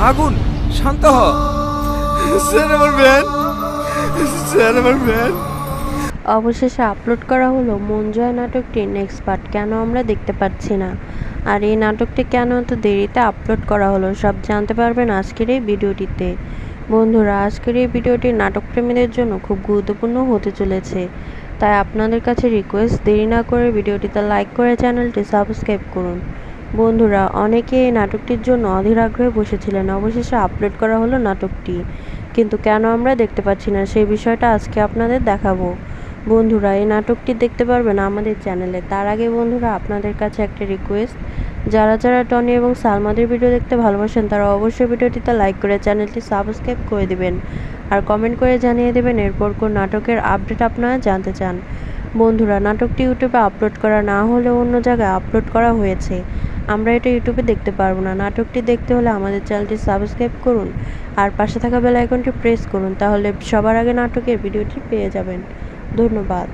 আগুন, শান্ত হ। স্যার আমার ভ্যান, স্যার আমার ভ্যান। অবশেষে আপলোড করা হলো মন জয় নাটকটির নেক্সট পার্ট। কেন আমরা দেখতে পাচ্ছি না, আর এই নাটকটি কেন এত দেরিতে আপলোড করা হলো, সব জানতে পারবেন আজকের এই ভিডিওটিতে। বন্ধুরা, আজকের এই ভিডিওটি নাটকপ্রেমীদের জন্য খুব গুরুত্বপূর্ণ হতে চলেছে, তাই আপনাদের কাছে রিকোয়েস্ট, দেরি না করে ভিডিওটিতে লাইক করে চ্যানেলটি সাবস্ক্রাইব করুন। বন্ধুরা, অনেকে এই নাটকটির জন্য অধীর আগ্রহে বসেছিলেন। অবশেষে আপলোড করা হলো নাটকটি, কিন্তু কেন আমরা দেখতে পাচ্ছি না সেই বিষয়টা আজকে আপনাদের দেখাবো। বন্ধুরা, এই নাটকটি দেখতে পারবেন আমাদের চ্যানেলে। তার আগে বন্ধুরা, আপনাদের কাছে একটা রিকোয়েস্ট, যারা যারা টনি এবং সালমাদের ভিডিও দেখতে ভালোবাসেন তারা অবশ্যই ভিডিওটিতে লাইক করে চ্যানেলটি সাবস্ক্রাইব করে দিবেন, আর কমেন্ট করে জানিয়ে দেবেন এরপর কোন নাটকের আপডেট আপনারা জানতে চান। বন্ধুরা, নাটকটি ইউটিউবে আপলোড করা না হলে অন্য জায়গায় আপলোড করা হয়েছে, আমরা এটা ইউটিউবে দেখতে পারবো না। নাটকটি দেখতে হলে আমাদের চ্যানেলটি সাবস্ক্রাইব করুন আর পাশে থাকা বেল আইকনটি প্রেস করুন, তাহলে সবার আগে নাটকের ভিডিওটি পেয়ে যাবেন। ধন্যবাদ।